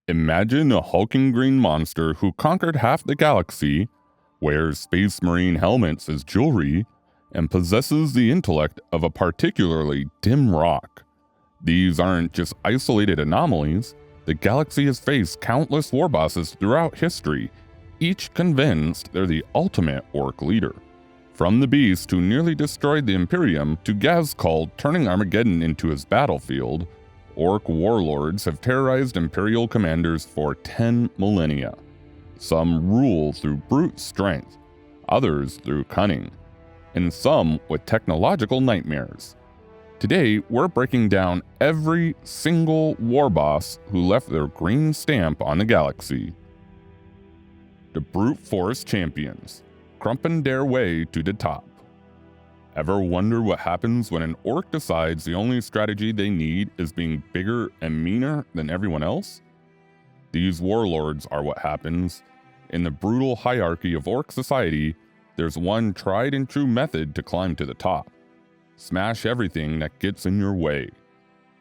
Imagine a hulking green monster who conquered half the galaxy, wears space marine helmets as jewelry, and possesses the intellect of a particularly dim rock. These aren't just isolated anomalies. The galaxy has faced countless warbosses throughout history, each convinced they're the ultimate orc leader. From the beast who nearly destroyed the Imperium to Ghazghkull turning Armageddon into his battlefield, orc warlords have terrorized Imperial commanders for 10 millennia. Some rule through brute strength, others through cunning, and some with technological nightmares. Today, we're breaking down every single warboss who left their green stamp on the galaxy. The brute force champions, Krumpin their way to the top. Ever wonder what happens when an orc decides the only strategy they need is being bigger and meaner than everyone else? These warlords are what happens. In the brutal hierarchy of orc society, there's one tried and true method to climb to the top. Smash everything that gets in your way.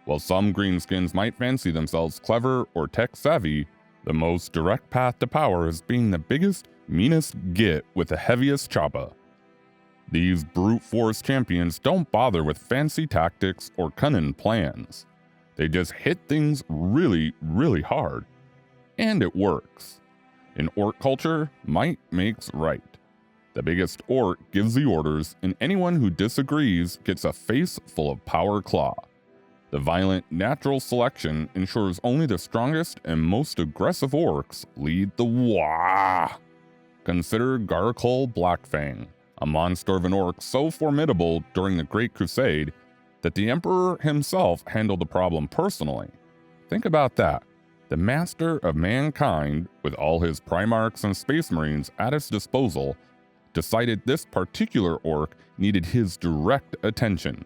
While some greenskins might fancy themselves clever or tech savvy, the most direct path to power is being the biggest, meanest git with the heaviest choppa. These brute force champions don't bother with fancy tactics or cunning plans. They just hit things really, really hard. And it works. In orc culture, might makes right. The biggest orc gives the orders, and anyone who disagrees gets a face full of power claw. The violent natural selection ensures only the strongest and most aggressive orcs lead the Waaagh. Consider Garkhull Blackfang, a monster of an orc so formidable during the Great Crusade that the Emperor himself handled the problem personally. Think about that. The master of mankind, with all his Primarchs and Space Marines at his disposal, decided this particular orc needed his direct attention.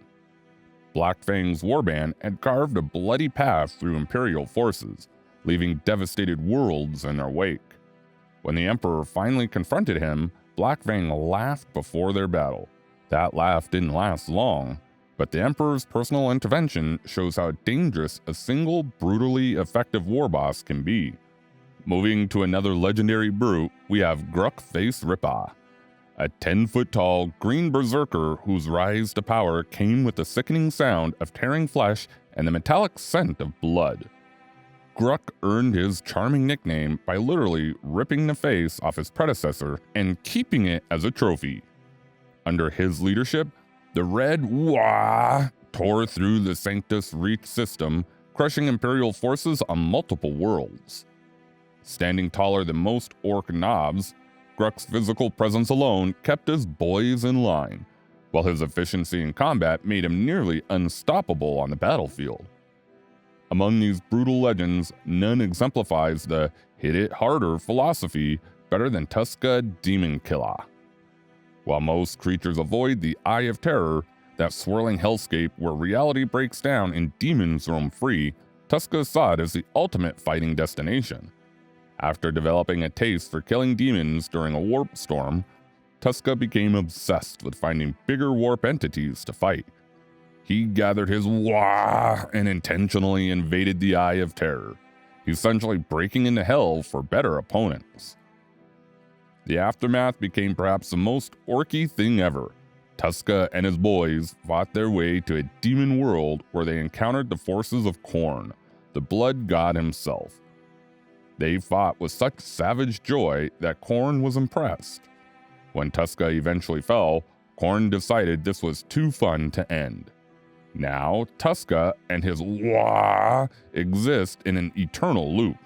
Blackfang's warband had carved a bloody path through Imperial forces, leaving devastated worlds in their wake. When the Emperor finally confronted him, Blackfang laughed before their battle. That laugh didn't last long, but the Emperor's personal intervention shows how dangerous a single brutally effective warboss can be. Moving to another legendary brute, we have Gruck-Face Ripa, a 10-foot-tall green berserker whose rise to power came with the sickening sound of tearing flesh and the metallic scent of blood. Gruck earned his charming nickname by literally ripping the face off his predecessor and keeping it as a trophy. Under his leadership, the red Waaagh tore through the Sanctus Reach system, crushing Imperial forces on multiple worlds. Standing taller than most orc knobs, Gruck's physical presence alone kept his boys in line, while his efficiency in combat made him nearly unstoppable on the battlefield. Among these brutal legends, none exemplifies the hit it harder philosophy better than Tuska Demon Killer. While most creatures avoid the Eye of Terror, that swirling hellscape where reality breaks down and demons roam free, Tuska saw it as the ultimate fighting destination. After developing a taste for killing demons during a warp storm, Tuska became obsessed with finding bigger warp entities to fight. He gathered his Waaagh and intentionally invaded the Eye of Terror, essentially breaking into hell for better opponents. The aftermath became perhaps the most orky thing ever. Tuska and his boys fought their way to a demon world where they encountered the forces of Khorne, the blood god himself. They fought with such savage joy that Khorne was impressed. When Tuska eventually fell, Khorne decided this was too fun to end. Now, Tuska and his Waaagh exist in an eternal loop,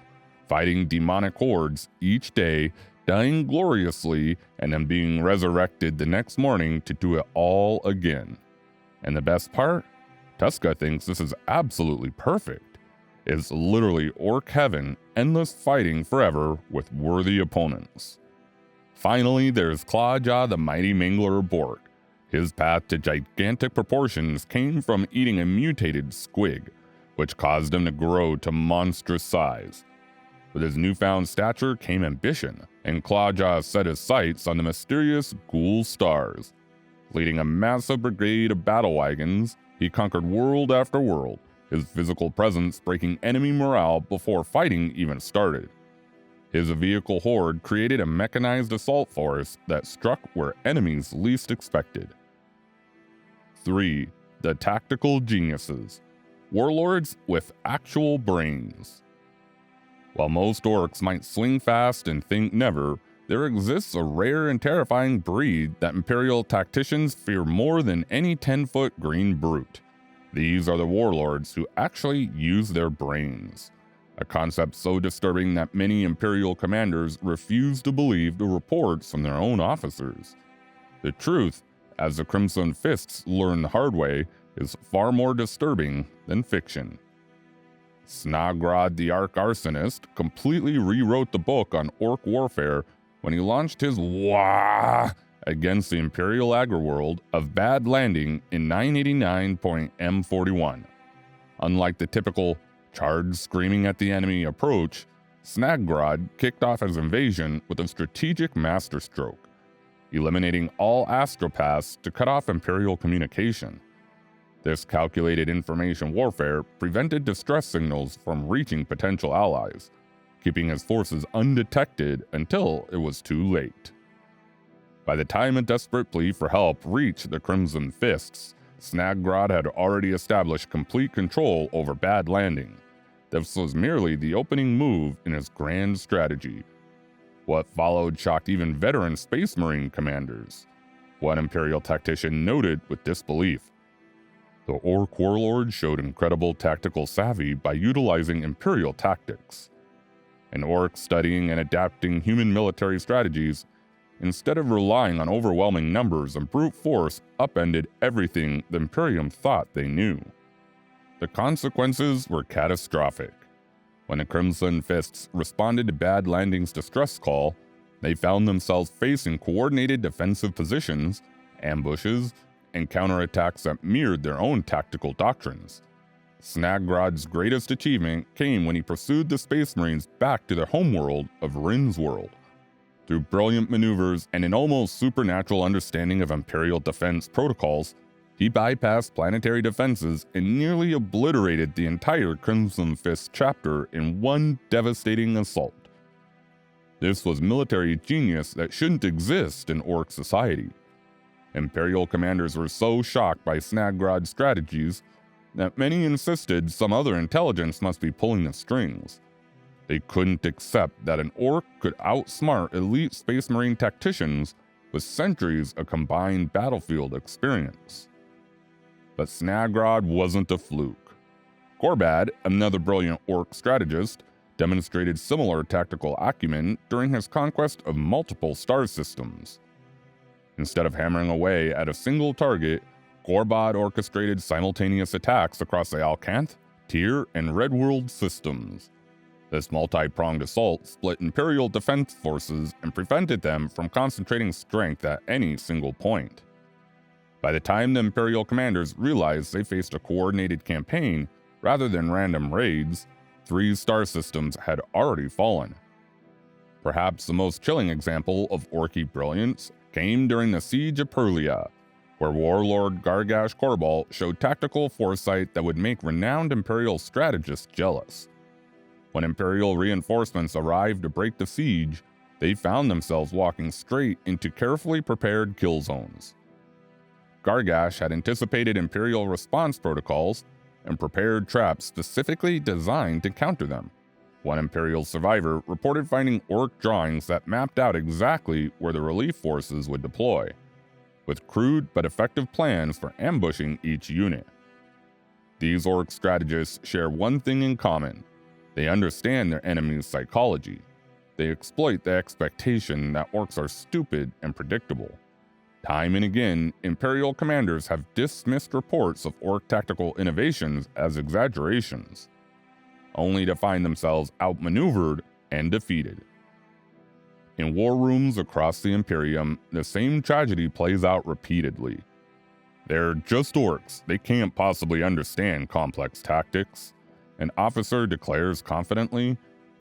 fighting demonic hordes each day, dying gloriously, and then being resurrected the next morning to do it all again. And the best part? Tuska thinks this is absolutely perfect. It's literally orc heaven, endless fighting forever with worthy opponents. Finally, there's Clawjaw the mighty mangler of Bork. His path to gigantic proportions came from eating a mutated squig, which caused him to grow to monstrous size. With his newfound stature came ambition, and Clawjaw set his sights on the mysterious ghoul stars. Leading a massive brigade of battle wagons, he conquered world after world, his physical presence breaking enemy morale before fighting even started. His vehicle horde created a mechanized assault force that struck where enemies least expected. 3. The Tactical Geniuses, warlords with actual brains. While most orcs might swing fast and think never, there exists a rare and terrifying breed that Imperial tacticians fear more than any 10-foot green brute. These are the warlords who actually use their brains, a concept so disturbing that many Imperial commanders refuse to believe the reports from their own officers. The truth, as the Crimson Fists learn the hard way, is far more disturbing than fiction. Snogrod the Arch Arsonist completely rewrote the book on orc warfare when he launched his Waaagh against the Imperial Agriworld of Bad Landing in 989.M41. Unlike the typical charge screaming at the enemy approach, Snogrod kicked off his invasion with a strategic masterstroke, eliminating all astropaths to cut off Imperial communication. This calculated information warfare prevented distress signals from reaching potential allies, keeping his forces undetected until it was too late. By the time a desperate plea for help reached the Crimson Fists, Snogrod had already established complete control over Bad Landing. This was merely the opening move in his grand strategy. What followed shocked even veteran Space Marine commanders. One Imperial tactician noted with disbelief. The Orc warlord showed incredible tactical savvy by utilizing Imperial tactics. An Orc studying and adapting human military strategies, instead of relying on overwhelming numbers and brute force, upended everything the Imperium thought they knew. The consequences were catastrophic. When the Crimson Fists responded to Bad Landing's distress call, they found themselves facing coordinated defensive positions, ambushes, and counterattacks that mirrored their own tactical doctrines. Snagrod's greatest achievement came when he pursued the Space Marines back to their homeworld of Rin's world. Through brilliant maneuvers and an almost supernatural understanding of Imperial defense protocols, he bypassed planetary defenses and nearly obliterated the entire Crimson Fist chapter in one devastating assault. This was military genius that shouldn't exist in Orc society. Imperial commanders were so shocked by Snagrod's strategies that many insisted some other intelligence must be pulling the strings. They couldn't accept that an Orc could outsmart elite Space Marine tacticians with centuries of combined battlefield experience. But Snogrod wasn't a fluke. Gorbad, another brilliant Orc strategist, demonstrated similar tactical acumen during his conquest of multiple star systems. Instead of hammering away at a single target, Gorbad orchestrated simultaneous attacks across the Alcanth, Tyr, and Red World systems. This multi-pronged assault split Imperial defense forces and prevented them from concentrating strength at any single point. By the time the Imperial commanders realized they faced a coordinated campaign rather than random raids, 3 star systems had already fallen. Perhaps the most chilling example of Orky brilliance came during the Siege of Purlia, where Warlord Gargash Korbal showed tactical foresight that would make renowned Imperial strategists jealous. When Imperial reinforcements arrived to break the siege, they found themselves walking straight into carefully prepared kill zones. Gargash had anticipated Imperial response protocols and prepared traps specifically designed to counter them. One Imperial survivor reported finding Orc drawings that mapped out exactly where the relief forces would deploy, with crude but effective plans for ambushing each unit. These Orc strategists share one thing in common: they understand their enemy's psychology. They exploit the expectation that Orcs are stupid and predictable. Time and again, Imperial commanders have dismissed reports of Orc tactical innovations as exaggerations, only to find themselves outmaneuvered and defeated. In war rooms across the Imperium, the same tragedy plays out repeatedly. They're just Orcs, they can't possibly understand complex tactics, an officer declares confidently.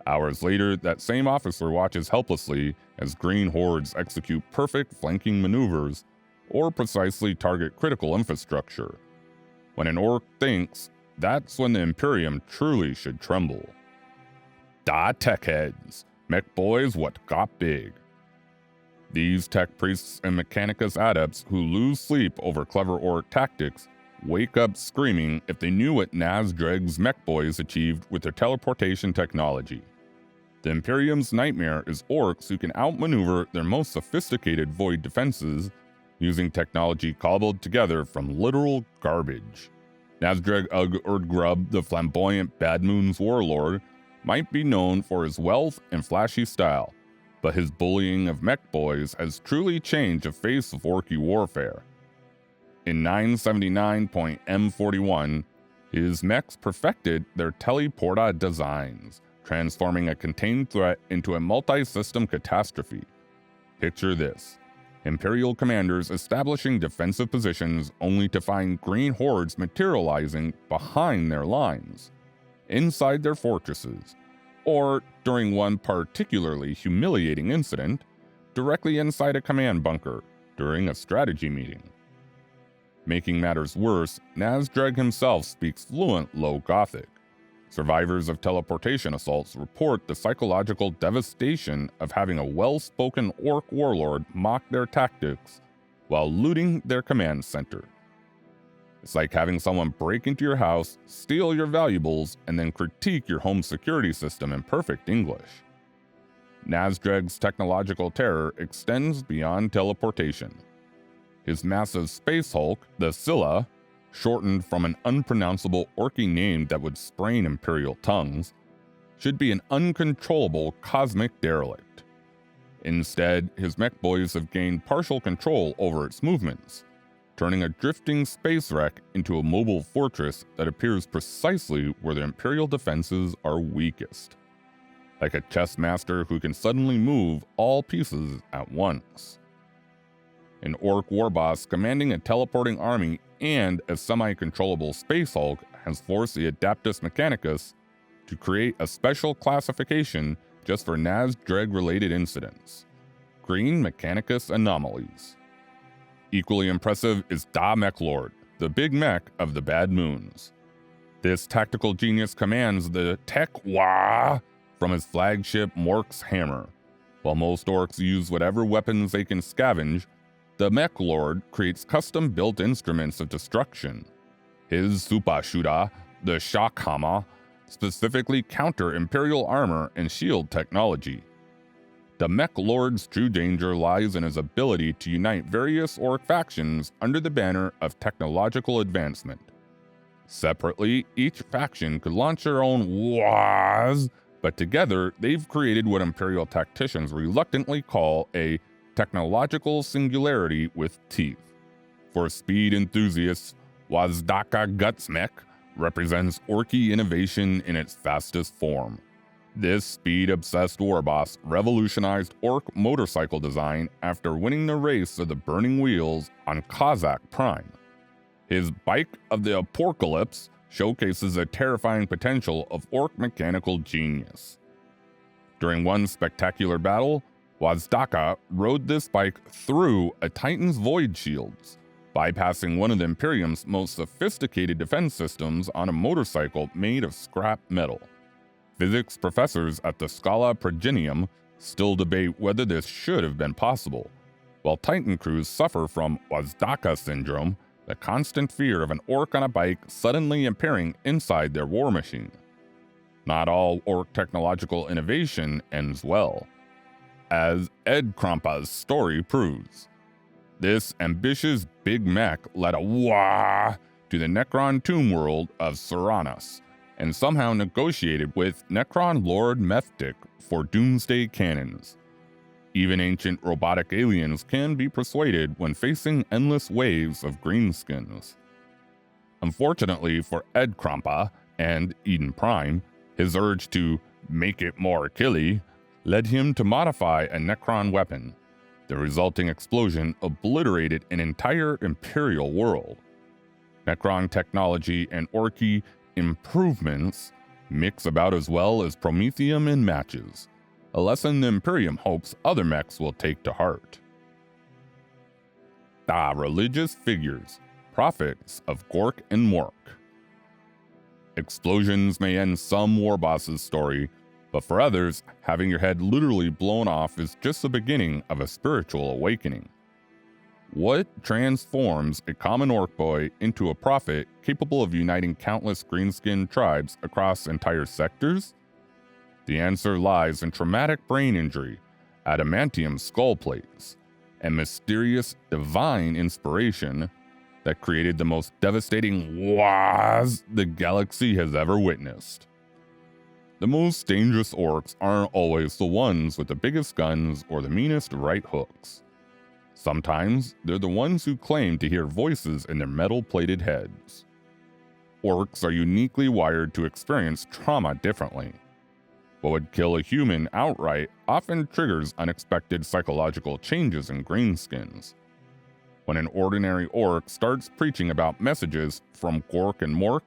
Hours later, that same officer watches helplessly as green hordes execute perfect flanking maneuvers or precisely target critical infrastructure. When an Orc thinks, that's when the Imperium truly should tremble. Da Tech-Heads Mekboyz Wot got big. These tech priests and mechanicus adepts who lose sleep over clever orc tactics wake up screaming if they knew what Tech-Heads Mekboyz achieved with their teleportation technology. The Imperium's nightmare is orcs who can outmaneuver their most sophisticated void defenses using technology cobbled together from literal garbage. Nazdreg Urdgrub, the flamboyant Bad Moon's warlord, might be known for his wealth and flashy style, but his bullying of Mekboyz has truly changed the face of Orky warfare. In 979.M41, his mechs perfected their teleporta designs, transforming a contained threat into a multi-system catastrophe. Picture this: Imperial commanders establishing defensive positions only to find green hordes materializing behind their lines, inside their fortresses, or, during one particularly humiliating incident, directly inside a command bunker during a strategy meeting. Making matters worse, Nazdreg himself speaks fluent Low Gothic. Survivors of teleportation assaults report the psychological devastation of having a well-spoken orc warlord mock their tactics while looting their command center. It's like having someone break into your house, steal your valuables, and then critique your home security system in perfect English. Nazdreg's technological terror extends beyond teleportation. His massive space hulk, the Scylla, shortened from an unpronounceable orky name that would sprain Imperial tongues, should be an uncontrollable cosmic derelict. Instead, his Mekboyz have gained partial control over its movements, turning a drifting space wreck into a mobile fortress that appears precisely where the Imperial defenses are weakest. Like a chess master who can suddenly move all pieces at once. An orc warboss commanding a teleporting army and a semi-controllable space hulk has forced the Adeptus Mechanicus to create a special classification just for Nazdreg-related incidents: Green Mechanicus Anomalies. Equally impressive is Da Meklord, the big mech of the Bad Moons. This tactical genius commands the Tech-Waaagh from his flagship Mork's hammer. While most orcs use whatever weapons they can scavenge, the Meklord creates custom-built instruments of destruction. His Supashuda, the Shockhammer, specifically counter Imperial armor and shield technology. The Meklord's true danger lies in his ability to unite various orc factions under the banner of technological advancement. Separately, each faction could launch their own WAAAGHS, but together they've created what Imperial tacticians reluctantly call a technological singularity with teeth. For speed enthusiasts, Waaagh Gutsmech represents orky innovation in its fastest form. This speed-obsessed warboss revolutionized orc motorcycle design after winning the race of the Burning Wheels on Kazakh Prime. His Bike of the Apocalypse showcases the terrifying potential of orc mechanical genius. During one spectacular battle, Waaagh rode this bike through a Titan's void shields, bypassing one of the Imperium's most sophisticated defense systems on a motorcycle made of scrap metal. Physics professors at the Scala Progenium still debate whether this should have been possible, while Titan crews suffer from Waaagh syndrome, the constant fear of an orc on a bike suddenly appearing inside their war machine. Not all orc technological innovation ends well, as Ed Krampa's story proves. This ambitious big mech led a Waaagh to the Necron tomb world of Serranus, and somehow negotiated with Necron Lord Methtic for doomsday cannons. Even ancient robotic aliens can be persuaded when facing endless waves of greenskins. Unfortunately for Ed Krampa and Eden Prime, his urge to make it more killy led him to modify a Necron weapon. The resulting explosion obliterated an entire Imperial world. Necron technology and Orky improvements mix about as well as Prometheum in matches, a lesson the Imperium hopes other mechs will take to heart. Religious figures, prophets of Gork and Mork. Explosions may end some Warbosses' story, but for others, having your head literally blown off is just the beginning of a spiritual awakening. What transforms a common orc boy into a prophet capable of uniting countless greenskin tribes across entire sectors? The answer lies in traumatic brain injury, adamantium skull plates, and mysterious divine inspiration that created the most devastating WAAAGHS the galaxy has ever witnessed. The most dangerous orcs aren't always the ones with the biggest guns or the meanest right hooks. Sometimes they're the ones who claim to hear voices in their metal-plated heads. Orcs are uniquely wired to experience trauma differently. What would kill a human outright often triggers unexpected psychological changes in greenskins. When an ordinary orc starts preaching about messages from Gork and Mork,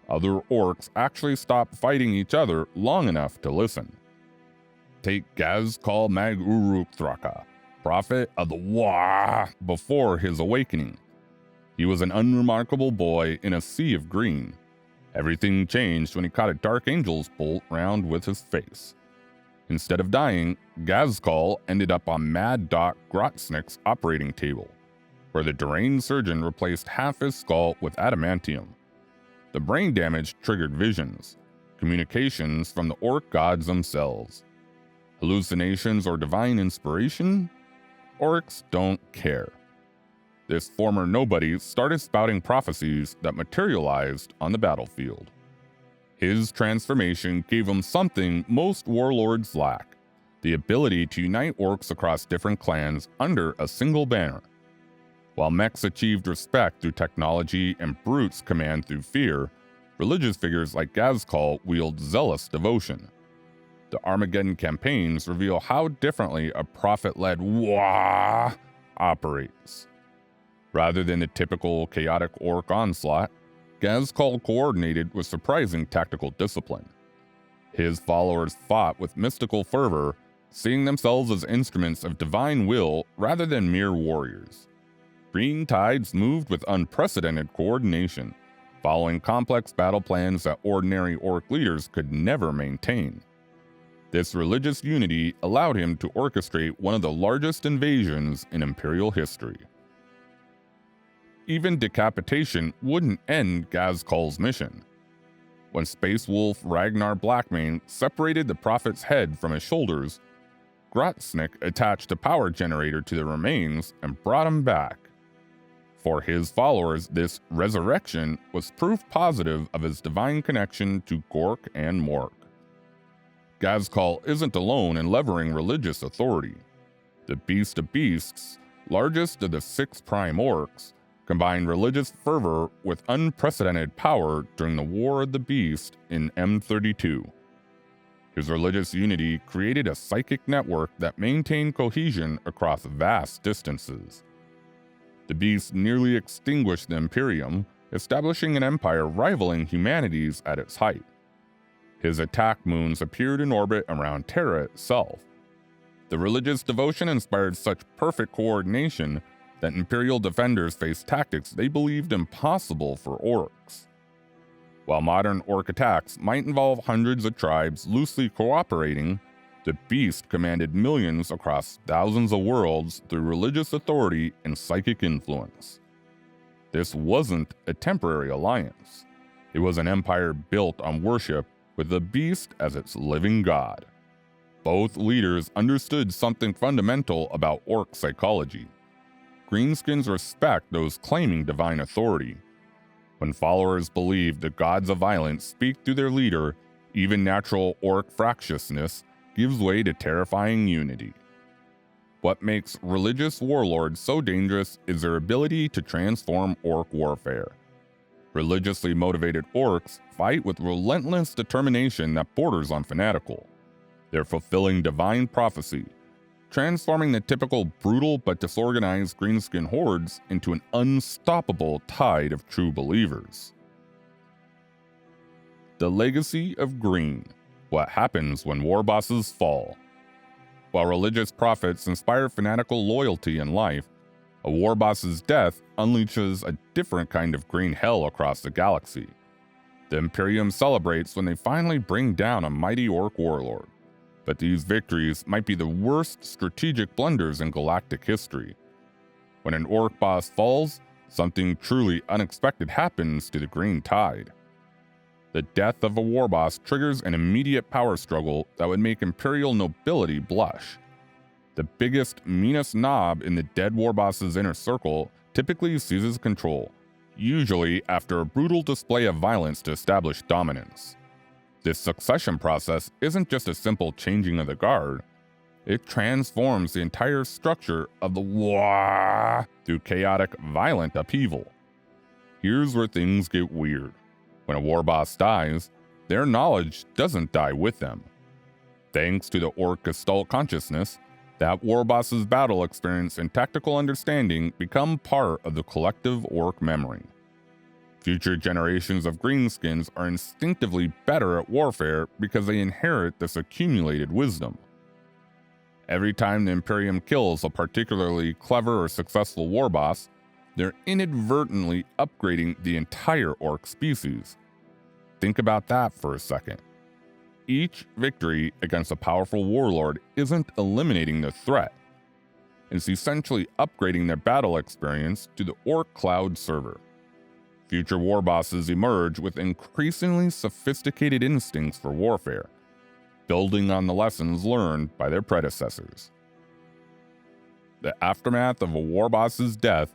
other orcs actually stop fighting each other long enough to listen. Take Gazkal Mag Uruk Thraka, prophet of the Waaagh before his awakening. He was an unremarkable boy in a sea of green. Everything changed when he caught a Dark Angel's bolt round with his face. Instead of dying, Gazkal ended up on Mad Doc Grotsnick's operating table, where the deranged surgeon replaced half his skull with adamantium. The brain damage triggered visions, communications from the orc gods themselves. Hallucinations or divine inspiration? Orcs don't care. This former nobody started spouting prophecies that materialized on the battlefield. His transformation gave him something most warlords lack: the ability to unite orcs across different clans under a single banner. While mechs achieved respect through technology and brutes command through fear, religious figures like Gazkal wield zealous devotion. The Armageddon campaigns reveal how differently a prophet-led Waaagh operates. Rather than the typical chaotic orc onslaught, Gazkal coordinated with surprising tactical discipline. His followers fought with mystical fervor, seeing themselves as instruments of divine will rather than mere warriors. Green Tides moved with unprecedented coordination, following complex battle plans that ordinary orc leaders could never maintain. This religious unity allowed him to orchestrate one of the largest invasions in Imperial history. Even decapitation wouldn't end Gazkal's mission. When Space Wolf Ragnar Blackmane separated the prophet's head from his shoulders, Grotsnick attached a power generator to the remains and brought him back. For his followers, this resurrection was proof positive of his divine connection to Gork and Mork. Gazkal isn't alone in levering religious authority. The Beast of Beasts, largest of the 6 prime orcs, combined religious fervor with unprecedented power during the War of the Beast in M32. His religious unity created a psychic network that maintained cohesion across vast distances. The Beast nearly extinguished the Imperium, establishing an empire rivaling humanity's at its height. His attack moons appeared in orbit around Dere itself. The religious devotion inspired such perfect coordination that Imperial defenders faced tactics they believed impossible for orcs. While modern orc attacks might involve hundreds of tribes loosely cooperating, the Beast commanded millions across thousands of worlds through religious authority and psychic influence. This wasn't a temporary alliance. It was an empire built on worship with the Beast as its living god. Both leaders understood something fundamental about orc psychology. Greenskins respect those claiming divine authority. When followers believe the gods of violence speak through their leader, even natural orc fractiousness gives way to terrifying unity. What makes religious warlords so dangerous is their ability to transform orc warfare. Religiously motivated orcs fight with relentless determination that borders on fanatical. They're fulfilling divine prophecy, transforming the typical brutal but disorganized greenskin hordes into an unstoppable tide of true believers. The Legacy of Green: What Happens When Warbosses Fall. While religious prophets inspire fanatical loyalty in life, a warboss's death unleashes a different kind of green hell across the galaxy. The Imperium celebrates when they finally bring down a mighty Ork warlord, but these victories might be the worst strategic blunders in galactic history. When an Ork boss falls, something truly unexpected happens to the Green Tide. The death of a warboss triggers an immediate power struggle that would make Imperial nobility blush. The biggest, meanest knob in the dead warboss's inner circle typically seizes control, usually after a brutal display of violence to establish dominance. This succession process isn't just a simple changing of the guard, it transforms the entire structure of the Waaagh through chaotic, violent upheaval. Here's where things get weird. When a warboss dies, their knowledge doesn't die with them. Thanks to the Ork Gestalt consciousness, that warboss's battle experience and tactical understanding become part of the collective Ork memory. Future generations of Greenskins are instinctively better at warfare because they inherit this accumulated wisdom. Every time the Imperium kills a particularly clever or successful warboss, they're inadvertently upgrading the entire Ork species. Think about that for a second. Each victory against a powerful warlord isn't eliminating the threat. It's essentially upgrading their battle experience to the Ork Cloud server. Future warbosses emerge with increasingly sophisticated instincts for warfare, building on the lessons learned by their predecessors. The aftermath of a warboss's death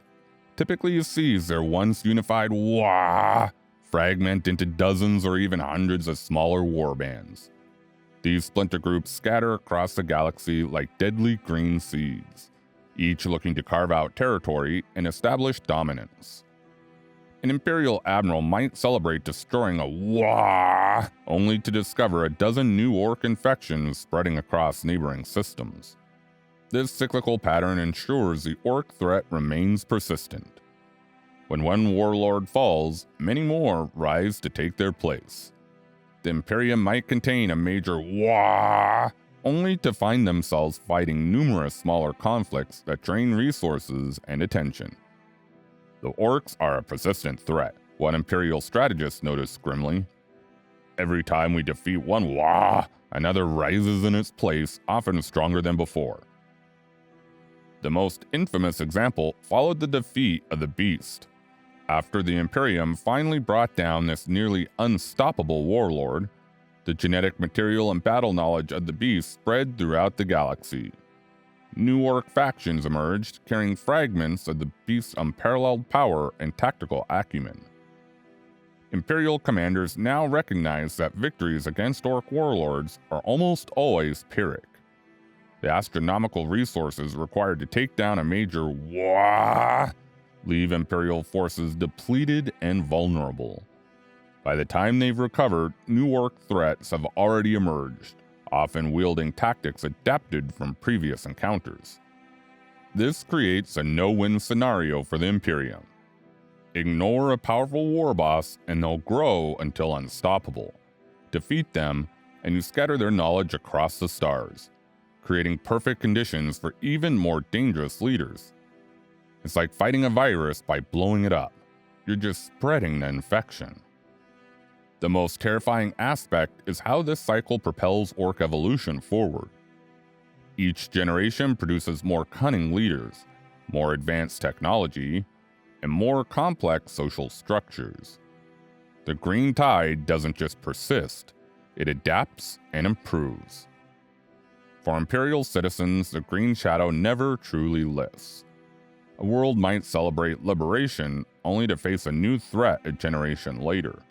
typically sees their once unified Waaagh fragment into dozens or even hundreds of smaller warbands. These splinter groups scatter across the galaxy like deadly green seeds, each looking to carve out territory and establish dominance. An Imperial admiral might celebrate destroying a Waaagh, only to discover a dozen new Ork infections spreading across neighboring systems. This cyclical pattern ensures the Ork threat remains persistent. When one warlord falls, many more rise to take their place. The Imperium might contain a major Waaagh, only to find themselves fighting numerous smaller conflicts that drain resources and attention. The Orks are a persistent threat, one Imperial strategist noticed grimly. Every time we defeat one Waaagh, another rises in its place, often stronger than before. The most infamous example followed the defeat of the Beast. After the Imperium finally brought down this nearly unstoppable warlord, the genetic material and battle knowledge of the Beast spread throughout the galaxy. New Ork factions emerged, carrying fragments of the Beast's unparalleled power and tactical acumen. Imperial commanders now recognize that victories against Ork warlords are almost always Pyrrhic. The astronomical resources required to take down a major Waaagh leave Imperial forces depleted and vulnerable. By the time they've recovered, new Ork threats have already emerged, often wielding tactics adapted from previous encounters. This creates a no-win scenario for the Imperium. Ignore a powerful warboss and they'll grow until unstoppable. Defeat them and you scatter their knowledge across the stars, creating perfect conditions for even more dangerous leaders. It's like fighting a virus by blowing it up. You're just spreading the infection. The most terrifying aspect is how this cycle propels Ork evolution forward. Each generation produces more cunning leaders, more advanced technology, and more complex social structures. The Green Tide doesn't just persist, it adapts and improves. For Imperial citizens, the Green Shadow never truly lifts. A world might celebrate liberation only to face a new threat a generation later,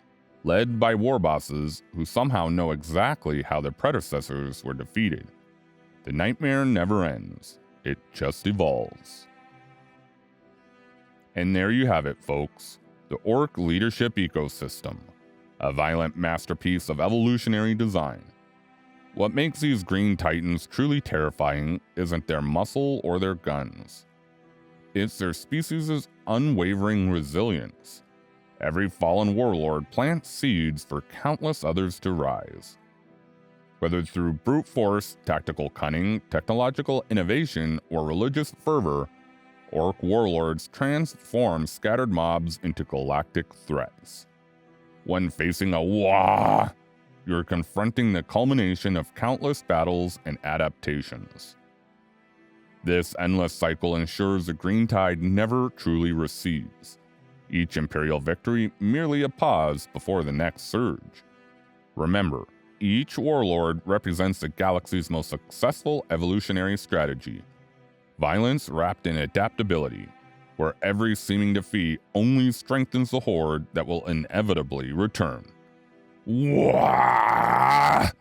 led by warbosses who somehow know exactly how their predecessors were defeated. The nightmare never ends, it just evolves. And there you have it, folks, the Ork leadership ecosystem, a violent masterpiece of evolutionary design. What makes these Green Titans truly terrifying isn't their muscle or their guns. It's their species' unwavering resilience. Every fallen warlord plants seeds for countless others to rise. Whether through brute force, tactical cunning, technological innovation, or religious fervor, Ork warlords transform scattered mobs into galactic threats. When facing a Waaagh, you're confronting the culmination of countless battles and adaptations. This endless cycle ensures the green tide never truly recedes, each Imperial victory merely a pause before the next surge. Remember, each warlord represents the galaxy's most successful evolutionary strategy, violence wrapped in adaptability, where every seeming defeat only strengthens the horde that will inevitably return. Waaagh!